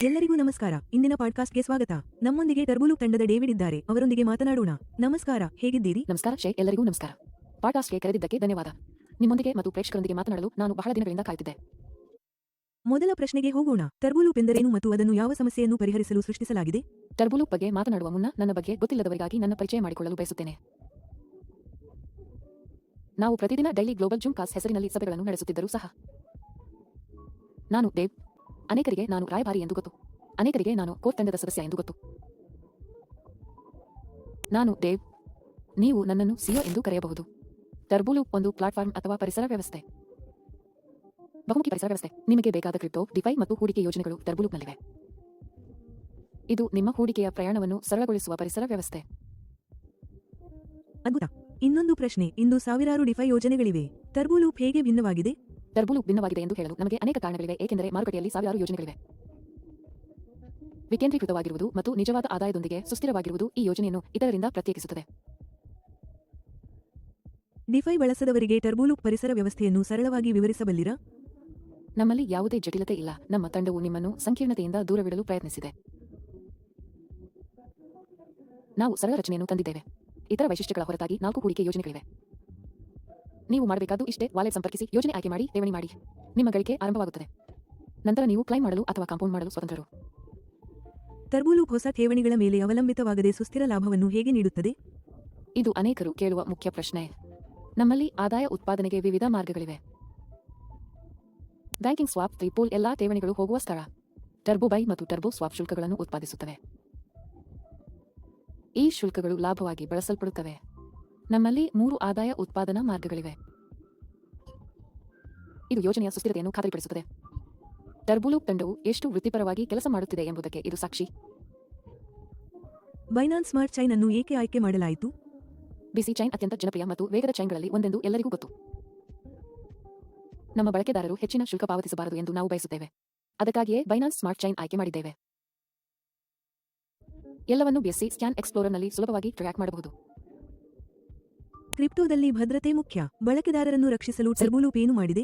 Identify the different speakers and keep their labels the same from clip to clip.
Speaker 1: ಎಲ್ಲರಿಗೂ ನಮಸ್ಕಾರ. ಇಂದಿನ ಪಾಡ್ಕಾಸ್ಟ್ಗೆ ಸ್ವಾಗತ. ನಮ್ಮೊಂದಿಗೆ ಟರ್ಬುಲು ತಂಡದ ಡೇವಿಡ್ ಇದ್ದಾರೆ. ಅವರೊಂದಿಗೆ ಮಾತನಾಡೋಣ. ನಮಸ್ಕಾರ, ಹೇಗಿದ್ದೀರಿ?
Speaker 2: ನಮಸ್ಕಾರ ಶೇ, ಎಲ್ಲರಿಗೂ ನಮಸ್ಕಾರ. ಪಾಡ್ಕಾಸ್ಟ್ಗೆ ಕರೆದಿದ್ದಕ್ಕೆ ಧನ್ಯವಾದ. ನಿಮ್ಮೊಂದಿಗೆ ಮತ್ತು ಪ್ರೇಕ್ಷಕರೊಂದಿಗೆ ಮಾತನಾಡಲು ನಾನು ಬಹಳ ದಿನಗಳಿಂದ ಕಾಯುತ್ತಿದ್ದೆ.
Speaker 1: ಮೊದಲ ಪ್ರಶ್ನೆಗೆ ಹೋಗೋಣ. ಟರ್ಬುಲು ಎಂದರೇನು ಮತ್ತು ಅದನ್ನು ಯಾವ ಸಮಸ್ಯೆಯನ್ನು ಪರಿಹರಿಸಲು ಸೃಷ್ಟಿಸಲಾಗಿದೆ?
Speaker 2: ಟರ್ಬುಲು ಬಗ್ಗೆ ಮಾತನಾಡುವ ಮುನ್ನ ನನ್ನ ಬಗ್ಗೆ ಗೊತ್ತಿಲ್ಲದವರಿಗಾಗಿ ನನ್ನ ಪರಿಚಯ ಮಾಡಿಕೊಳ್ಳಲು ಬಯಸುತ್ತೇನೆ. ನಾವು ಪ್ರತಿದಿನ ಡೈಲಿ ಗ್ಲೋಬಲ್ ಜೂಮ್ ಕಾಸ್ ಹೆಸರಿನಲ್ಲಿ ಸಭೆಗಳನ್ನು ನಡೆಸುತ್ತಿದ್ದರೂ ಸಹ ನಾನು ದೇವ್. ಅನೇಕರಿಗೆ ನಾನು ರಾಯಭಾರಿ ಎಂದು ಗೊತ್ತು. ಅನೇಕರಿಗೆ ನಾನು ಕೋರ್ ತಂಡದ ಸದಸ್ಯ ಎಂದು ಗೊತ್ತು. ನಾನು ದೇವ್. ನೀವು ನನ್ನನ್ನು ಸಿಒ ಎಂದು ಕರೆಯಬಹುದು. ಟರ್ಬುಲು ಒಂದು ಪ್ಲಾಟ್ಫಾರ್ಮ್ ಅಥವಾ ಪರಿಸರ ವ್ಯವಸ್ಥೆ, ಬಹುಮುಖಿ ಪರಿಸರ ವ್ಯವಸ್ಥೆ. ನಿಮಗೆ ಬೇಕಾದ ಕ್ರಿಪ್ಟೋ, ಡಿಫೈ ಮತ್ತು ಹೂಡಿಕೆ ಯೋಜನೆಗಳು ಟರ್ಬುಲುನಲ್ಲಿವೆ. ಇದು ನಿಮ್ಮ ಹೂಡಿಕೆಯ ಪ್ರಯಾಣವನ್ನು ಸರಳಗೊಳಿಸುವ ಪರಿಸರ ವ್ಯವಸ್ಥೆ.
Speaker 1: ಅದ್ಭುತ. ಇನ್ನೊಂದು ಪ್ರಶ್ನೆ. ಇಂದು ಸಾವಿರಾರು ಡಿಫೈ ಯೋಜನೆಗಳಿವೆ. ಟರ್ಬುಲು ಹೇಗೆ ಭಿನ್ನವಾಗಿದೆ?
Speaker 2: ಟರ್ಬುಲು ಭಿನ್ನವಾಗಿದೆ ಎಂದು ಹೇಳಲು ನಮಗೆ ಅನೇಕ ಕಾರಣಗಳಿವೆ, ಏಕೆಂದರೆ ಮಾರುಕಟ್ಟೆಯಲ್ಲಿ ಸಾವಿರಾರು ಯೋಜನೆಗಳಿವೆ. ವಿಕೇಂದ್ರೀಕೃತವಾಗಿರುವುದು ಮತ್ತು ನಿಜವಾದ ಆದಾಯದೊಂದಿಗೆ ಸುಸ್ಥಿರವಾಗಿರುವುದು ಈ ಯೋಜನೆಯನ್ನು ಇತರರಿಂದ ಪ್ರತ್ಯೇಕಿಸುತ್ತದೆ.
Speaker 1: ಡಿಫೈ ಬಳಸದವರಿಗೆ ಟರ್ಬುಲು ಪರಿಸರ ವ್ಯವಸ್ಥೆಯನ್ನು ಸರಳವಾಗಿ ವಿವರಿಸಬಲ್ಲಿರಾ?
Speaker 2: ನಮ್ಮಲ್ಲಿ ಯಾವುದೇ ಜಟಿಲತೆ ಇಲ್ಲ. ನಮ್ಮ ತಂಡವು ನಿಮ್ಮನ್ನು ಸಂಕೀರ್ಣತೆಯಿಂದ ದೂರವಿಡಲು ಪ್ರಯತ್ನಿಸಿದೆ. ನಾವು ಸರಳ ರಚನೆಯನ್ನು ತಂದಿದ್ದೇವೆ. ಇತರ ವೈಶಿಷ್ಟ್ಯಗಳ ಹೊರತಾಗಿ 4 ಹೂಡಿಕೆ ಯೋಜನೆಗಳಿವೆ. ನೀವು ಮಾಡಬೇಕಾದ್ದು ಇಷ್ಟೇ: ವಾಲೆಟ್ ಸಂಪರ್ಕಿಸಿ, ಯೋಜನೆ ಆಯ್ಕೆ ಮಾಡಿ, ಠೇವಣಿ ಮಾಡಿ. ನಿಮ್ಮ ಗಳಿಕೆ ಆರಂಭವಾಗುತ್ತದೆ. ನಂತರ ನೀವು ಕ್ಲೈಮ್ ಮಾಡಲು ಅಥವಾ ಕಾಂಪೌಂಡ್ ಮಾಡಲು ಸ್ವತಂತ್ರರು.
Speaker 1: ಟರ್ಬುಲು ಹೊಸ ಠೇವಣಿಗಳ ಮೇಲೆ ಅವಲಂಬಿತವಾಗದೆ ಸುಸ್ಥಿರ ಲಾಭವನ್ನು ಹೇಗೆ ನೀಡುತ್ತದೆ?
Speaker 2: ಇದು ಅನೇಕರು ಕೇಳುವ ಮುಖ್ಯ ಪ್ರಶ್ನೆ. ನಮ್ಮಲ್ಲಿ ಆದಾಯ ಉತ್ಪಾದನೆಗೆ ವಿವಿಧ ಮಾರ್ಗಗಳಿವೆ. ಬ್ಯಾಂಕಿಂಗ್ ಸ್ವಾಪ್, ರಿಪೋಲ್ ಎಲ್ಲಾ ಠೇವಣಿಗಳು ಹೋಗುವ ಸ್ಥಳ. ಟರ್ಬೋ ಬೈ ಮತ್ತು ಟರ್ಬೋ ಸ್ವಾಪ್ ಶುಲ್ಕಗಳನ್ನು ಉತ್ಪಾದಿಸುತ್ತವೆ. ಈ ಶುಲ್ಕಗಳು ಲಾಭವಾಗಿ ಬಳಸಲ್ಪಡುತ್ತವೆ. ನಮ್ಮಲ್ಲಿ 3 ಆದಾಯ ಉತ್ಪಾದನಾ ಮಾರ್ಗಗಳಿವೆ. ಇದು ಯೋಜನೆಯ ಸುಸ್ಥಿರತೆಯನ್ನು ಖಾತರಿಪಡಿಸುತ್ತದೆ. ಟರ್ಬುಲು ತಂಡವು ಎಷ್ಟು ವೃತ್ತಿಪರವಾಗಿ ಕೆಲಸ ಮಾಡುತ್ತಿದೆ ಎಂಬುದಕ್ಕೆ ಇದು ಸಾಕ್ಷಿ.
Speaker 1: ಬೈನಾನ್ಸ್ ಸ್ಮಾರ್ಟ್ ಚೈನ್ ಅನ್ನು ಏಕೆ ಆಯ್ಕೆ ಮಾಡಲಾಯಿತು?
Speaker 2: ಬಿಸಿ ಚೈನ್ ಅತ್ಯಂತ ಜನಪ್ರಿಯ ಮತ್ತು ವೇಗದ ಚೈನ್ಗಳಲ್ಲಿ ಒಂದೆಂದು ಎಲ್ಲರಿಗೂ ಗೊತ್ತು. ನಮ್ಮ ಬಳಕೆದಾರರು ಹೆಚ್ಚಿನ ಶುಲ್ಕ ಪಾವತಿಸಬಾರದು ಎಂದು ನಾವು ಬಯಸುತ್ತೇವೆ. ಅದಕ್ಕಾಗಿಯೇ ಬೈನಾನ್ಸ್ ಸ್ಮಾರ್ಟ್ ಚೈನ್ ಆಯ್ಕೆ ಮಾಡಿದ್ದೇವೆ. ಎಲ್ಲವನ್ನು BSC ಸ್ಕ್ಯಾನ್ ಎಕ್ಸ್ಪ್ಲೋರರ್ನಲ್ಲಿ ಸುಲಭವಾಗಿ ಟ್ರ್ಯಾಕ್ ಮಾಡಬಹುದು.
Speaker 1: ಕ್ರಿಪ್ಟೋದಲ್ಲಿ ಭದ್ರತೆ ಮುಖ್ಯ. ಬಳಕೆದಾರರನ್ನು ರಕ್ಷಿಸಲು ಟರ್ಬುಲು ಏನು ಮಾಡಿದೆ?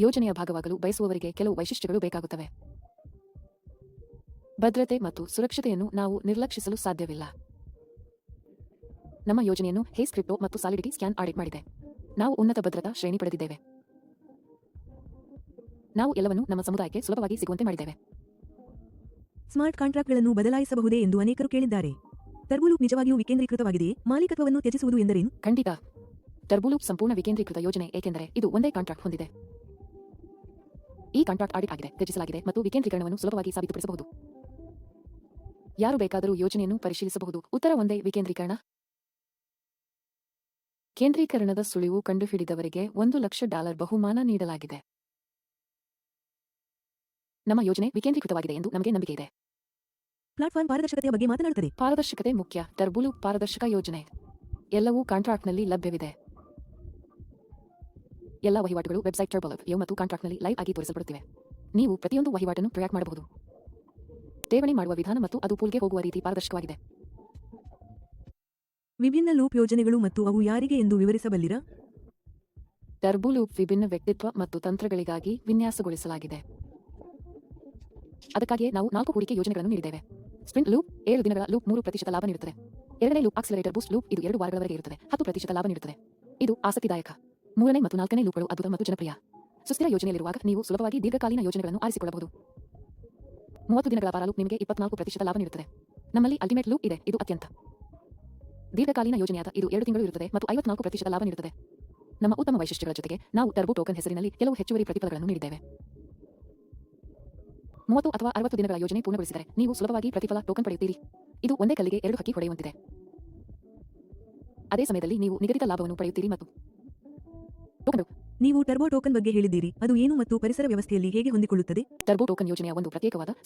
Speaker 2: ಯೋಜನೆಯ ಭಾಗವಾಗಲು ಬಯಸುವವರಿಗೆ ಕೆಲವು ವೈಶಿಷ್ಟ್ಯಗಳು ಬೇಕಾಗುತ್ತವೆ. ಭದ್ರತೆ ಮತ್ತು ಸುರಕ್ಷತೆಯನ್ನು ನಾವು ನಿರ್ಲಕ್ಷಿಸಲು ಸಾಧ್ಯವಿಲ್ಲ. ನಮ್ಮ ಯೋಜನೆಯನ್ನು ಹೇಸ್ ಕ್ರಿಪ್ಟೋ ಮತ್ತು ಸಾಲಿಡಿಟಿ ಸ್ಕ್ಯಾನ್ ಆಡಿಟ್ ಮಾಡಿದೆ. ನಾವು ಉನ್ನತ ಭದ್ರತಾ ಶ್ರೇಣಿ ಪಡೆದಿದ್ದೇವೆ. ನಾವು ಎಲ್ಲವನ್ನೂ ನಮ್ಮ ಸಮುದಾಯಕ್ಕೆ ಸುಲಭವಾಗಿ ಸಿಗುವಂತೆ ಮಾಡಿದ್ದೇವೆ.
Speaker 1: ಸ್ಮಾರ್ಟ್ ಕಾಂಟ್ರಾಕ್ಟ್ಗಳನ್ನು ಬದಲಾಯಿಸಬಹುದೇ ಎಂದು ಅನೇಕರು ಕೇಳಿದ್ದಾರೆ. ಟರ್ಬುಲು ನಿಜವಾಗಿಯೂ ವಿಕೇಂದ್ರೀಕೃತವಾಗಿದೆಯೇ? ಮಾಲೀಕತ್ವವನ್ನು ತ್ಯಜಿಸುವುದು ಎಂದರೇನು?
Speaker 2: ಖಂಡಿತ. ಟರ್ಬುಲು ಸಂಪೂರ್ಣ ವಿಕೇಂದ್ರೀಕೃತ ಯೋಜನೆ, ಏಕೆಂದರೆ ಇದು ಒಂದೇ ಕಾಂಟ್ರಾಕ್ಟ್ ಹೊಂದಿದೆ. ಈ ಕಾಂಟ್ರಾಕ್ಟ್ ಆಡಿಟ್ ಆಗಿದೆ, ತ್ಯಜಿಸಲಾಗಿದೆ ಮತ್ತು ವಿಕೇಂದ್ರೀಕರಣವನ್ನು ಸುಲಭವಾಗಿ ಸಾಬೀತುಪಡಿಸಬಹುದು. ಯಾರು ಬೇಕಾದರೂ ಯೋಜನೆಯನ್ನು ಪರಿಶೀಲಿಸಬಹುದು. ಉತ್ತರ ಒಂದೇ: ವಿಕೇಂದ್ರೀಕರಣ. ಕೇಂದ್ರೀಕರಣದ ಸುಳಿವು ಕಂಡುಹಿಡಿದವರಿಗೆ $1,00,000 ಬಹುಮಾನ ನೀಡಲಾಗಿದೆ. ನಮ್ಮ ಯೋಜನೆ ವಿಕೇಂದ್ರೀಕೃತವಾಗಿದೆ ಎಂದು ನಮಗೆ ನಂಬಿಕೆ ಇದೆ.
Speaker 1: ಪ್ಲಾಟ್ಫಾರ್ಮ್ ಪಾರದರ್ಶಕತೆಯ ಬಗ್ಗೆ ಮಾತನಾಡುತ್ತದೆ.
Speaker 2: ಪಾರದರ್ಶಕತೆ ಮುಖ್ಯ. ಟರ್ಬುಲು ಪಾರದರ್ಶಕ ಯೋಜನೆ. ಎಲ್ಲವೂ ಕಾಂಟ್ರಾಕ್ಟ್ನಲ್ಲಿ ಲಭ್ಯವಿದೆ. ಎಲ್ಲ ವಹಿವಾಟುಗಳು ವೆಬ್ಸೈಟ್ ಟರ್ಬುಲು ಮತ್ತು ಕಾಂಟ್ರಾಕ್ಟ್ನಲ್ಲಿ ಲೈವ್ ಆಗಿ ತೋರಿಸಲ್ಪಡುತ್ತಿವೆ. ನೀವು ಪ್ರತಿಯೊಂದು ವಹಿವಾಟನ್ನು ಟ್ರ್ಯಾಕ್ ಮಾಡಬಹುದು. ಠೇವಣಿ ಮಾಡುವ ವಿಧಾನ ಮತ್ತು ಅದು ಪೂಲ್ಗೆ ಹೋಗುವ ರೀತಿ ಪಾರದರ್ಶಕವಾಗಿದೆ.
Speaker 1: ವಿಭಿನ್ನ ಲೂಪ್ ಯೋಜನೆಗಳು ಮತ್ತು ಅವು ಯಾರಿಗೆ ಎಂದು ವಿವರಿಸಬಲ್ಲಿರಾ?
Speaker 2: ಟರ್ಬುಲು ವಿಭಿನ್ನ ವ್ಯಕ್ತಿತ್ವ ಮತ್ತು ತಂತ್ರಗಳಿಗಾಗಿ ವಿನ್ಯಾಸಗೊಳಿಸಲಾಗಿದೆ. ಅದಕ್ಕಾಗಿಯೇ ನಾವು 4 ಹೂಡಿಕೆ ಯೋಜನೆಗಳನ್ನು ನೀಡಿದ್ದೇವೆ. ಸ್ಪ್ರಿಂಟ್ ಲೂಪ್ 7 ದಿನಗಳ ಲೂಪ್ 3% ಲಾಭ ನೀಡುತ್ತದೆ. ಎರಡನೇ ಲೂಪ್ ಆಕ್ಸಿಲರೇಟರ್ ಬೂಸ್ಟ್ ಲೂಪ್, ಇದು 2 ವಾರಗಳವರೆಗೆ ಇರುತ್ತದೆ, 10% ಲಾಭ ನೀಡುತ್ತದೆ. ಇದು ಆಸಕ್ತಿದಾಯಕ. ಮೂರನೇ ಮತ್ತು ನಾಲ್ಕನೇ ಲೂಪ್ಗಳು ಅದ್ಭುತ ಮತ್ತು ಜನಪ್ರಿಯ. ಸುಸ್ಥಿರ ಯೋಜನೆಯಲ್ಲಿರುವಾಗ ನೀವು ಸುಲಭವಾಗಿ ದೀರ್ಘಕಾಲೀನ ಯೋಜನೆಗಳನ್ನು ಆರಿಸಿಕೊಳ್ಳಬಹುದು. 30 ದಿನಗಳ ವಾರ ಲೂಪ್ ನಿಮಗೆ 24% ಲಾಭ ನೀಡುತ್ತದೆ. ನಮ್ಮಲ್ಲಿ ಅಲ್ಟಿಮೇಟ್ ಲೂಪ್ ಇದೆ, ಇದು ಅತ್ಯಂತ ದೀರ್ಘಕಾಲೀನ ಯೋಜನೆಯಾದ ಇದು 2 ತಿಂಗಳು ಇರುತ್ತದೆ ಮತ್ತು 54% ಲಾಭ ನೀಡುತ್ತದೆ. ನಮ್ಮ ಉತ್ತಮ ವೈಶಿಷ್ಟ್ಯಗಳ ಜೊತೆಗೆ ನಾವು ಟರ್ಬೋ ಟೋಕನ್ ಹೆಸರಿನಲ್ಲಿ ಕೆಲವು ಹೆಚ್ಚುವರಿ ಪ್ರತಿಫಲಗಳನ್ನು ನೀಡಿದ್ದೇವೆ. 30 ಅಥವಾ 60 ದಿನಗಳ ಯೋಜನೆ ಪೂರ್ಣಗೊಳಿಸಿದರೆ ನೀವು ಸುಲಭವಾಗಿ ಪ್ರತಿಫಲ ಟೋಕನ್ ಪಡೆಯುತ್ತೀರಿ. ಇದು ಒಂದೇ ಕಲ್ಲಿಗೆ 2 ಹಕ್ಕಿ ಹೊಡೆಯುವಂತಿದೆ. ಅದೇ ಸಮಯದಲ್ಲಿ ನೀವು ನಿಗದಿತ ಲಾಭವನ್ನು ಪಡೆಯುತ್ತೀರಿ. ಮತ್ತು ಟೋಕನ್.
Speaker 1: ನೀವು ಟರ್ಬೋ ಟೋಕನ್ ಬಗ್ಗೆ ಹೇಳಿದ್ದೀರಿ. ಅದು ಏನು ಮತ್ತು ಪರಿಸರ ವ್ಯವಸ್ಥೆಯಲ್ಲಿ ಹೇಗೆ ಹೊಂದಿಕೊಳ್ಳುತ್ತದೆ?
Speaker 2: ಟರ್ಬೋ ಟೋಕನ್ ಯೋಜನೆಯ ಒಂದು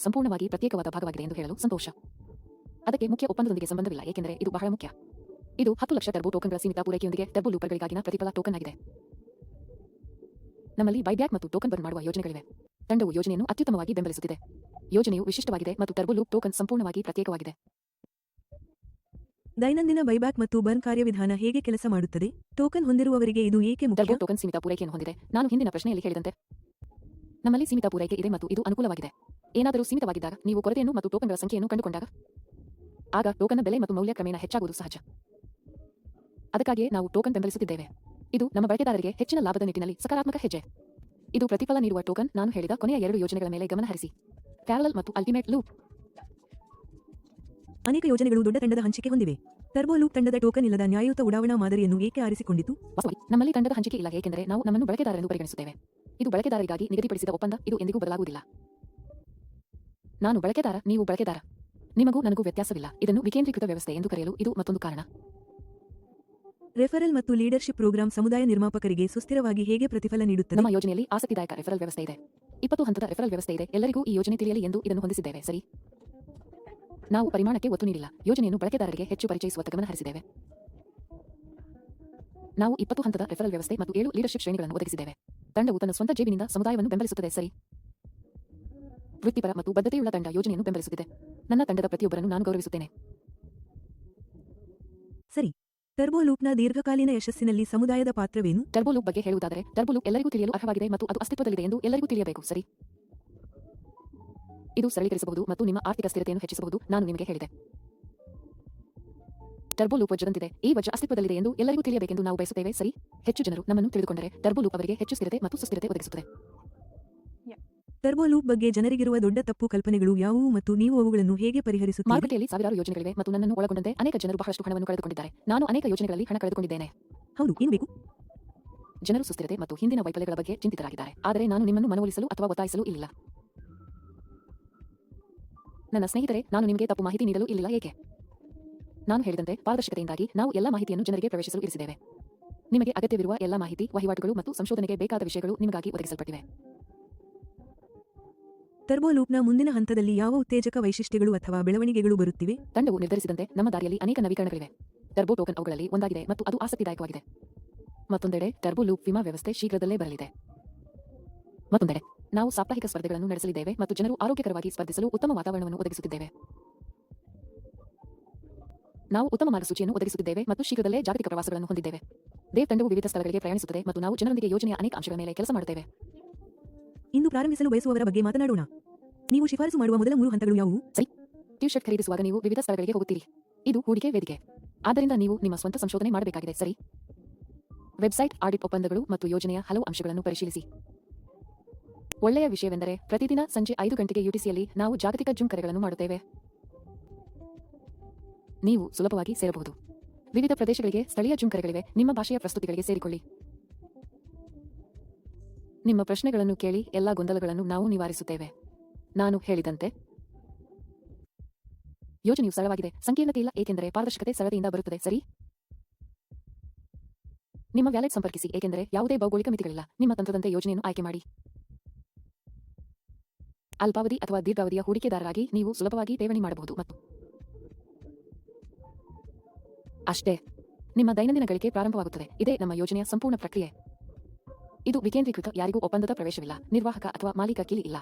Speaker 2: ಸಂಪೂರ್ಣವಾಗಿ ಪ್ರತ್ಯೇಕವಾದ ಭಾಗವಾಗಿದೆ ಎಂದು ಹೇಳಲು ಸಂತೋಷ. ಅದಕ್ಕೆ ಮುಖ್ಯ ಒಪ್ಪಂದದೊಂದಿಗೆ ಸಂಬಂಧವಿಲ್ಲ, ಏಕೆಂದರೆ ಇದು ಬಹಳ ಮುಖ್ಯ. ಇದು 10 ಲಕ್ಷ ಟರ್ಬೋ ಟೋಕನ್ಗಳ ಸೀಮಿತ ಪೂರೈಕೆಯೊಂದಿಗೆ ಟರ್ಬೋ ಲೂಪರ್ಗಳಿಗಾಗಿನ ಪ್ರತಿಫಲ ಟೋಕನ್ ಆಗಿದೆ. ನಮ್ಮಲ್ಲಿ ಬೈಬ್ಯಾಕ್ ಮತ್ತು ಟೋಕನ್ ಬರ್ನ್ ಮಾಡುವ ಯೋಜನೆಗಳಿವೆ. ತಂಡವು ಯೋಜನೆಯನ್ನು ಅತ್ಯುತ್ತಮವಾಗಿ ಬೆಂಬಲಿಸುತ್ತಿದೆ. ಯೋಜನೆಯು ವಿಶಿಷ್ಟವಾಗಿದೆ ಮತ್ತು ಟರ್ಬೋ ಲೂಪ್ ಟೋಕನ್ ಸಂಪೂರ್ಣವಾಗಿ ಪ್ರತ್ಯೇಕವಾಗಿದೆ.
Speaker 1: ದೈನಂದಿನ ಬೈಬ್ಯಾಕ್ ಮತ್ತು ಬರ್ನ್ ಕಾರ್ಯವಿಧಾನ ಹೇಗೆ ಕೆಲಸ ಮಾಡುತ್ತದೆ? ಟೋಕನ್ ಹೊಂದಿರುವವರಿಗೆ ಇದು ಏಕೆ ಮುಖ್ಯ?
Speaker 2: ಟರ್ಬೋ ಟೋಕನ್ ಸೀಮಿತ ಪೂರೈಕೆಯನ್ನು ಹೊಂದಿದೆ. ನಾನು ಹಿಂದಿನ ಪ್ರಶ್ನೆಯಲ್ಲಿ ಹೇಳಿದಂತೆ ನಮ್ಮಲ್ಲಿ ಸೀಮಿತ ಪೂರೈಕೆ ಇದೆ ಮತ್ತು ಇದು ಅನುಕೂಲವಾಗಿದೆ. ಏನಾದರೂ ಸೀಮಿತವಾಗಿದ್ದಾಗ ನೀವು ಕೊರತೆಯನ್ನು ಮತ್ತು ಟೋಕನ್ಗಳ ಸಂಖ್ಯೆಯನ್ನು ಕಂಡುಕೊಂಡಾಗ ಆಗ ಟೋಕನ್ನ ಬೆಲೆ ಮತ್ತು ಮೌಲ್ಯ ಕ್ರಮೇಣ ಹೆಚ್ಚಾಗುವುದು ಸಹಜ. ಅದಕ್ಕಾಗಿಯೇ ನಾವು ಟೋಕನ್ ಬೆಂಬಲಿಸುತ್ತಿದ್ದೇವೆ. ಇದು ನಮ್ಮ ಬಳಕೆದಾರರಿಗೆ ಹೆಚ್ಚಿನ ಲಾಭದ ನಿಟ್ಟಿನಲ್ಲಿ ಸಕಾರಾತ್ಮಕ ಹೆಜ್ಜೆ. ಇದು ಪ್ರತಿಫಲ ನೀಡುವ ಟೋಕನ್. ನಾನು ಹೇಳಿದ ಕೊನೆಯ 2 ಯೋಜನೆಗಳ ಮೇಲೆ ಗಮನ ಹರಿಸಿ, ಪ್ಯಾರಲಲ್ ಮತ್ತು ಅಲ್ಟಿಮೇಟ್ ಲೂಪ್.
Speaker 1: ಅನೇಕ ಯೋಜನೆಗಳು ದೊಡ್ಡ ತಂಡದ ಹಂಚಿಕೆ ಹೊಂದಿವೆ. ಟರ್ಬೋ ಲೂಪ್ ತಂಡದ ಟೋಕನ್ ಇಲ್ಲದ ನ್ಯಾಯಯುತ ಉಡಾವಣಾ ಮಾದರಿಯನ್ನು ಏಕೆ ಆರಿಸಿಕೊಂಡಿತು?
Speaker 2: ವಾಸ್ತವವಾಗಿ ನಮ್ಮಲ್ಲಿ ತಂಡದ ಹಂಚಿಕೆ ಇಲ್ಲ, ಏಕೆಂದರೆ ನಾವು ನಮ್ಮನ್ನು ಬಳಕೆದಾರರೆಂದು ಪರಿಗಣಿಸುತ್ತೇವೆ. ಇದು ಬಳಕೆದಾರರಿಗಾಗಿ ನಿಗದಿಪಡಿಸಿದ ಒಪ್ಪಂದ. ಇದು ಎಂದಿಗೂ ಬದಲಾಗುವುದಿಲ್ಲ. ನಾನು ಬಳಕೆದಾರ, ನೀವು ಬಳಕೆದಾರ. ನಿಮಗೂ ನನಗೂ ವ್ಯತ್ಯಾಸವಿಲ್ಲ. ಇದನ್ನು ವಿಕೇಂದ್ರೀಕೃತ ವ್ಯವಸ್ಥೆ ಎಂದು ಕರೆಯಲು ಇದು ಮತ್ತೊಂದು ಕಾರಣ.
Speaker 1: ರೆಫರಲ್ ಮತ್ತು ಲೀಡರ್ಶಿಪ್ ಪ್ರೋಗ್ರಾಂ ಸಮುದಾಯ ನಿರ್ಮಾಪಕರಿಗೆ ಸುಸ್ಥಿರವಾಗಿ ಹೇಗೆ ಪ್ರತಿಫಲ ನೀಡುತ್ತದೆ?
Speaker 2: ನಮ್ಮ ಯೋಜನೆಯಲ್ಲಿ ಆಸಕ್ತಿದಾಯಕ ರೆಫರಲ್ ವ್ಯವಸ್ಥೆ ಇದೆ. 20 ಹಂತದ ರೆಫರಲ್ ವ್ಯವಸ್ಥೆ ಇದೆ. ಎಲ್ಲರಿಗೂ ಈ ಯೋಜನೆ ತಿಳಿಯಲಿ ಎಂದು ಇದನ್ನು ಹೊಂದಿಸಿದ್ದೇವೆ. ಸರಿ, ನಾವು ಪರಿಮಾಣಕ್ಕೆ ಒತ್ತು ನೀಡಿಲ್ಲ. ಯೋಜನೆಯನ್ನು ಬಳಕೆದಾರರಿಗೆ ಹೆಚ್ಚು ಪರಿಚಯಿಸುವತ್ತ ಗಮನ ಹರಿಸಿದ್ದೇವೆ. ನಾವು 20 ಹಂತದ ರೆಫರಲ್ ವ್ಯವಸ್ಥೆ ಮತ್ತು 7 ಲೀಡರ್ಶಿಪ್ ಶ್ರೇಣಿಗಳನ್ನು ಒದಗಿಸಿದ್ದೇವೆ. ತಂಡವು ತನ್ನ ಸ್ವಂತ ಜೇಬಿನಿಂದ ಸಮುದಾಯವನ್ನು ಬೆಂಬಲಿಸುತ್ತದೆ. ಸರಿ, ವೃತ್ತಿಪರ ಮತ್ತು ಬದ್ಧತೆಯುಳ್ಳ ತಂಡ ಯೋಜನೆಯನ್ನು ಬೆಂಬಲಿಸುತ್ತಿದೆ. ನನ್ನ ತಂಡದ ಪ್ರತಿಯೊಬ್ಬರನ್ನು ನಾನು ಗೌರವಿಸುತ್ತೇನೆ.
Speaker 1: ಸರಿ, ಟರ್ಬೋ ಲೂಪ್ನ ದೀರ್ಘಕಾಲೀನ ಯಶಸ್ಸಿನಲ್ಲಿ ಸಮುದಾಯದ ಪಾತ್ರವೇನು?
Speaker 2: ಟರ್ಬೋ ಲೂಪ್ ಬಗ್ಗೆ ಹೇಳುವುದಾದರೆ, ಟರ್ಬೋ ಲೂಪ್ ಎಲ್ಲರಿಗೂ ತಿಳಿಯಲು ಅರ್ಹವಾಗಿದೆ ಮತ್ತು ಅದು ಅಸ್ತಿತ್ವದಲ್ಲಿದೆ ಎಂದು ಎಲ್ಲರಿಗೂ ತಿಳಿಯಬೇಕು. ಸರಿ, ಇದು ಸರಳೀಕರಿಸಬಹುದು ಮತ್ತು ನಿಮ್ಮ ಆರ್ಥಿಕ ಸ್ಥಿರತೆಯನ್ನು ಹೆಚ್ಚಿಸಬಹುದು. ನಾನು ನಿಮಗೆ ಹೇಳಿದೆ, ಟರ್ಬೋ ಲೂಪ್ ವಜ್ರದಂತಿದೆ. ಈ ವಜ್ರ ಅಸ್ತಿತ್ವದಲ್ಲಿದೆ ಎಂದು ಎಲ್ಲರಿಗೂ ತಿಳಿಯಬೇಕೆಂದು ನಾವು ಬಯಸುತ್ತೇವೆ. ಸರಿ, ಹೆಚ್ಚು ಜನರು ನಮ್ಮನ್ನು ತಿಳಿದುಕೊಂಡರೆ ಟರ್ಬೋ ಲೂಪ್ ಅವರಿಗೆ ಹೆಚ್ಚು ಸ್ಥಿರತೆ ಮತ್ತು ಸುಸ್ಥಿರತೆ ಒದಗಿಸುತ್ತದೆ.
Speaker 1: ಟರ್ಬೋ ಲೂಪ್ ಬಗ್ಗೆ ಜನರಿಗಿರುವ ದೊಡ್ಡ ತಪ್ಪು ಕಲ್ಪನೆಗಳು ಯಾವುವು ಮತ್ತು ನೀವು ಅವುಗಳನ್ನು ಹೇಗೆ ಪರಿಹರಿಸುತ್ತೀರಿ?
Speaker 2: ಮಾರುಕಟ್ಟೆಯಲ್ಲಿ ಸಾವಿರಾರು ಯೋಜನೆಗಳಿವೆ ಮತ್ತು ನನ್ನನ್ನು ಒಳಗೊಂಡಂತೆ ಅನೇಕ ಜನರು ಬಹಳಷ್ಟು ಹಣವನ್ನು ಕಳೆದುಕೊಂಡಿದ್ದಾರೆ. ನಾನು ಅನೇಕ ಯೋಜನೆಗಳಲ್ಲಿ ಹಣ ಕಳೆದುಕೊಂಡಿದ್ದೇನೆ.
Speaker 1: ಹೌದು, ಏನು ಬೇಕು?
Speaker 2: ಜನರು ಸುಸ್ಥಿರತೆ ಮತ್ತು ಹಿಂದಿನ ವೈಫಲ್ಯಗಳ ಬಗ್ಗೆ ಚಿಂತಿತರಾಗಿದ್ದಾರೆ. ಆದರೆ ನಾನು ನಿಮ್ಮನ್ನು ಮನವೊಲಿಸಲು ಅಥವಾ ಒತ್ತಾಯಿಸಲು ಇಲ್ಲ. ನನ್ನ ಸ್ನೇಹಿತರೆ, ನಾನು ನಿಮಗೆ ತಪ್ಪು ಮಾಹಿತಿ ನೀಡಲು ಇಲ್ಲಿಲ್ಲ. ಏಕೆ? ನಾನು ಹೇಳಿದಂತೆ ಪಾರದರ್ಶಕತೆಯಿಂದಾಗಿ ನಾವು ಎಲ್ಲ ಮಾಹಿತಿಯನ್ನು ಜನರಿಗೆ ಪ್ರವೇಶಿಸಲು ಇರಿಸಿದ್ದೇವೆ. ನಿಮಗೆ ಅಗತ್ಯವಿರುವ ಎಲ್ಲ ಮಾಹಿತಿ, ವಹಿವಾಟುಗಳು ಮತ್ತು ಸಂಶೋಧನೆಗೆ ಬೇಕಾದ ವಿಷಯಗಳು ನಿಮಗಾಗಿ ಒದಗಿಸಲ್ಪಟ್ಟಿವೆ.
Speaker 1: ಟರ್ಬೋ ಲೂಪ್ನ ಮುಂದಿನ ಹಂತದಲ್ಲಿ ಯಾವ ಉತ್ತೇಜಕ ವೈಶಿಷ್ಟ್ಯಗಳು ಅಥವಾ ಬೆಳವಣಿಗೆಗಳು ಬರುತ್ತಿವೆ?
Speaker 2: ತಂಡವು ನಿರ್ಧರಿಸಿದಂತೆ ನಮ್ಮ ದಾರಿಯಲ್ಲಿ ಅನೇಕ ನವೀಕರಣಗಳಿವೆ. ಟರ್ಬೋ ಟೋಕನ್ ಅವುಗಳಲ್ಲಿ ಒಂದಾಗಿದೆ ಮತ್ತು ಅದು ಆಸಕ್ತಿದಾಯಕವಾಗಿದೆ. ಮತ್ತೊಂದೆಡೆ ಟರ್ಬೋ ಲೂಪ್ ವಿಮಾ ವ್ಯವಸ್ಥೆ ಶೀಘ್ರದಲ್ಲೇ ಬರಲಿದೆ. ಮತ್ತೊಂದೆಡೆ ನಾವು ಸಾಪ್ತಾಹಿಕ ಸ್ಪರ್ಧೆಗಳನ್ನು ನಡೆಸಲಿದ್ದೇವೆ ಮತ್ತು ಜನರು ಆರೋಗ್ಯಕರವಾಗಿ ಸ್ಪರ್ಧಿಸಲು ಉತ್ತಮ ವಾತಾವರಣವನ್ನು ಒದಗಿಸುತ್ತಿದ್ದೇವೆ. ನಾವು ಉತ್ತಮ ಮಾರ್ಗಸೂಚಿಯನ್ನು ಒದಗಿಸುತ್ತಿದ್ದೇವೆ ಮತ್ತು ಶೀಘ್ರದಲ್ಲೇ ಜಾಗತಿಕ ಪ್ರವಾಸಗಳನ್ನು ಹೊಂದಿದ್ದೇವೆ. ದೇವ್ ತಂಡವು ವಿವಿಧ ಸ್ಥಳಗಳಿಗೆ ಪ್ರಯಾಣಿಸುತ್ತದೆ ಮತ್ತು ನಾವು ಜನರೊಂದಿಗೆ ಯೋಜನೆಯ ಅನೇಕ ಅಂಶಗಳ ಮೇಲೆ ಕೆಲಸ ಮಾಡುತ್ತೇವೆ.
Speaker 1: ಇಂದು ಪ್ರಾರಂಭಿಸಲು ಬಯಸುವವರ ಬಗ್ಗೆ ಮಾತನಾಡೋಣ. ನೀವು ಶಿಫಾರಸು ಮಾಡುವ ಮೊದಲ 3 ಹಂತಗಳು ಯಾವುವು?
Speaker 2: ಸರಿ, ಟಿ-ಶರ್ಟ್ ಖರೀದಿಸುವಾಗ ನೀವು ವಿವಿಧ ಸ್ಥಳಗಳಿಗೆ ಹೋಗುತ್ತೀರಿ. ಇದು ಹೂಡಿಕೆ ವೇದಿಕೆ. ಆದ್ದರಿಂದ ನೀವು ನಿಮ್ಮ ಸ್ವಂತ ಸಂಶೋಧನೆ ಮಾಡಬೇಕಾಗಿದೆ. ಸರಿ, ವೆಬ್ಸೈಟ್, ಆಡಿಟ್ ಒಪ್ಪಂದಗಳು ಮತ್ತು ಯೋಜನೆಯ ಹಲವು ಅಂಶಗಳನ್ನು ಪರಿಶೀಲಿಸಿ. ಒಳ್ಳೆಯ ವಿಷಯವೆಂದರೆ ಪ್ರತಿದಿನ ಸಂಜೆ 5 ಗಂಟೆಗೆ ಯುಟಿಸಿಯಲ್ಲಿ ನಾವು ಜಾಗತಿಕ ಜೂಮ್ ಕರೆಗಳನ್ನು ಮಾಡುತ್ತೇವೆ. ನೀವು ಸುಲಭವಾಗಿ ಸೇರಬಹುದು. ವಿವಿಧ ಪ್ರದೇಶಗಳಿಗೆ ಸ್ಥಳೀಯ ಜೂಮ್ ಕರೆಗಳಿವೆ. ನಿಮ್ಮ ಭಾಷೆಯ ಪ್ರಸ್ತುತಿಗಳಿಗೆ ಸೇರಿಕೊಳ್ಳಿ. ನಿಮ್ಮ ಪ್ರಶ್ನೆಗಳನ್ನು ಕೇಳಿ. ಎಲ್ಲಾ ಗೊಂದಲಗಳನ್ನು ನಾವು ನಿವಾರಿಸುತ್ತೇವೆ. ನಾನು ಹೇಳಿದಂತೆ ಯೋಜನೆಯು ಸರಳವಾಗಿದೆ, ಸಂಕೀರ್ಣತೆ ಇಲ್ಲ, ಏಕೆಂದರೆ ಪಾರದರ್ಶಕತೆ ಸರಳತೆಯಿಂದ ಬರುತ್ತದೆ. ಸರಿ, ನಿಮ್ಮ ವ್ಯಾಲೆಟ್ ಸಂಪರ್ಕಿಸಿ, ಏಕೆಂದರೆ ಯಾವುದೇ ಭೌಗೋಳಿಕ ಮಿತಿಗಳಿಲ್ಲ. ನಿಮ್ಮ ತಂತ್ರದಂತೆ ಯೋಜನೆಯನ್ನು ಆಯ್ಕೆ ಮಾಡಿ. ಅಲ್ಪಾವಧಿ ಅಥವಾ ದೀರ್ಘಾವಧಿಯ ಹೂಡಿಕೆದಾರರಾಗಿ ನೀವು ಸುಲಭವಾಗಿ ಠೇವಣಿ ಮಾಡಬಹುದು ಮತ್ತು ಅಷ್ಟೇ, ನಿಮ್ಮ ದೈನಂದಿನ ಗಳಿಕೆ ಪ್ರಾರಂಭವಾಗುತ್ತದೆ. ಇದೇ ನಮ್ಮ ಯೋಜನೆಯ ಸಂಪೂರ್ಣ ಪ್ರಕ್ರಿಯೆ. ಇದು ವಿಕೇಂದ್ರೀಕೃತ. ಯಾರಿಗೂ ಒಪ್ಪಂದದ ಪ್ರವೇಶವಿಲ್ಲ. ನಿರ್ವಾಹಕ ಅಥವಾ ಮಾಲೀಕ ಕೀಲಿ ಇಲ್ಲ.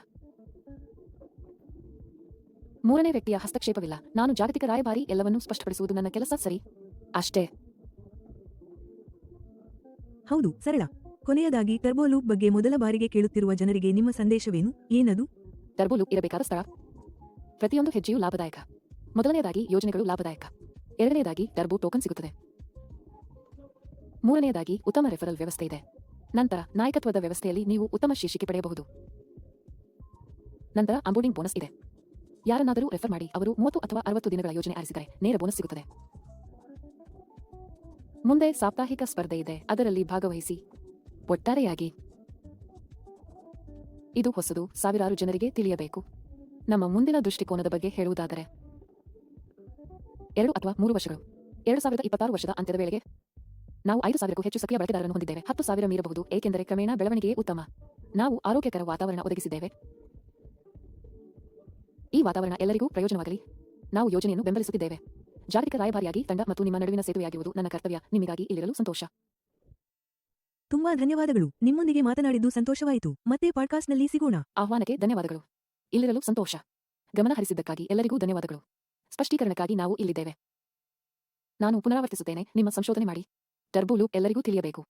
Speaker 2: 3ನೇ ವ್ಯಕ್ತಿಯ ಹಸ್ತಕ್ಷೇಪವಿಲ್ಲ. ನಾನು ಜಾಗತಿಕ ರಾಯಭಾರಿ. ಎಲ್ಲವನ್ನೂ ಸ್ಪಷ್ಟಪಡಿಸುವುದು ನನ್ನ ಕೆಲಸ. ಸರಿ, ಅಷ್ಟೇ.
Speaker 1: ಹೌದು, ಸರಳ. ಕೊನೆಯದಾಗಿ ಟರ್ಬೋ ಲೂಪ್ ಬಗ್ಗೆ ಮೊದಲ ಬಾರಿಗೆ ಕೇಳುತ್ತಿರುವ ಜನರಿಗೆ ನಿಮ್ಮ ಸಂದೇಶವೇನು? ಏನದು?
Speaker 2: ಟರ್ಬೋ ಲೂಪ್ ಇರಬೇಕಾದ ಸ್ಥಳ. ಪ್ರತಿಯೊಂದು ಹೆಜ್ಜೆಯೂ ಲಾಭದಾಯಕ. ಮೊದಲನೆಯದಾಗಿ ಯೋಜನೆಗಳು ಲಾಭದಾಯಕ. ಎರಡನೆಯದಾಗಿ ಟರ್ಬೋ ಟೋಕನ್ ಸಿಗುತ್ತದೆ. ಮೂರನೆಯದಾಗಿ ಉತ್ತಮ ರೆಫರಲ್ ವ್ಯವಸ್ಥೆ ಇದೆ. ನಂತರ ನಾಯಕತ್ವದ ವ್ಯವಸ್ಥೆಯಲ್ಲಿ ನೀವು ಉತ್ತಮ ಶೀರ್ಷಿಕೆ ಪಡೆಯಬಹುದು. ನಂತರ ಆಂಬೋರ್ಡಿಂಗ್ ಬೋನಸ್ ಇದೆ. ಯಾರನ್ನಾದರೂ ರೆಫರ್ ಮಾಡಿ, ಅವರು 30 ಅಥವಾ 60 ದಿನಗಳ ಯೋಜನೆ ಆರಿಸಿದರೆ ನೇರ ಬೋನಸ್ ಸಿಗುತ್ತದೆ. ಮುಂದೆ ಸಾಪ್ತಾಹಿಕ ಸ್ಪರ್ಧೆ ಇದೆ, ಅದರಲ್ಲಿ ಭಾಗವಹಿಸಿ. ಒಟ್ಟಾರೆಯಾಗಿ ಇದು ಹೊಸದು, ಸಾವಿರಾರು ಜನರಿಗೆ ತಿಳಿಯಬೇಕು. ನಮ್ಮ ಮುಂದಿನ ದೃಷ್ಟಿಕೋನದ ಬಗ್ಗೆ ಹೇಳುವುದಾದರೆ 2 ಅಥವಾ 3 ವರ್ಷಗಳು, 2026 ವರ್ಷದ ಅಂತ್ಯದ ವೇಳೆಗೆ ನಾವು 5,000ಕ್ಕೂ ಹೆಚ್ಚು ಸಕ್ರಿಯ ಬಳಕೆದಾರರನ್ನು ಹೊಂದಿದ್ದೇವೆ. 10,000 ಮೀರಬಹುದು, ಏಕೆಂದರೆ ಕ್ರಮೇಣ ಬೆಳವಣಿಗೆಯೇ ಉತ್ತಮ. ನಾವು ಆರೋಗ್ಯಕರ ವಾತಾವರಣ ಒದಗಿಸಿದ್ದೇವೆ. ಈ ವಾತಾವರಣ ಎಲ್ಲರಿಗೂ ಪ್ರಯೋಜನವಾಗಲಿ. ನಾವು ಯೋಜನೆಯನ್ನು ಬೆಂಬಲಿಸುತ್ತಿದ್ದೇವೆ. ಜಾಗತಿಕ ರಾಯಭಾರಿಯಾಗಿ ತಂಡ ಮತ್ತು ನಿಮ್ಮ ನಡುವಿನ ಸೇತುವೆಯಾಗಿರುವುದು ನನ್ನ ಕರ್ತವ್ಯ. ನಿಮಗಾಗಿ ಇಲ್ಲಿರಲು ಸಂತೋಷ.
Speaker 1: ತುಂಬಾ ಧನ್ಯವಾದಗಳು. ನಿಮ್ಮೊಂದಿಗೆ ಮಾತನಾಡಿದ್ದು ಸಂತೋಷವಾಯಿತು. ಮತ್ತೆ ಪಾಡ್ಕಾಸ್ಟ್ನಲ್ಲಿ ಸಿಗೋಣ.
Speaker 2: ಆಹ್ವಾನಕ್ಕೆ ಧನ್ಯವಾದಗಳು. ಇಲ್ಲಿರಲು ಸಂತೋಷ. ಗಮನ ಹರಿಸಿದ್ದಕ್ಕಾಗಿ ಎಲ್ಲರಿಗೂ ಧನ್ಯವಾದಗಳು. ಸ್ಪಷ್ಟೀಕರಣಕ್ಕಾಗಿ ನಾವು ಇಲ್ಲಿದ್ದೇವೆ. ನಾನು ಪುನರಾವರ್ತಿಸುತ್ತೇನೆ, ನಿಮ್ಮ ಸಂಶೋಧನೆ ಮಾಡಿ. ಟರ್ಬೋ ಲೂಪ್ ಎಲ್ಲರಿಗೂ ತಿಳಿಯಬೇಕು.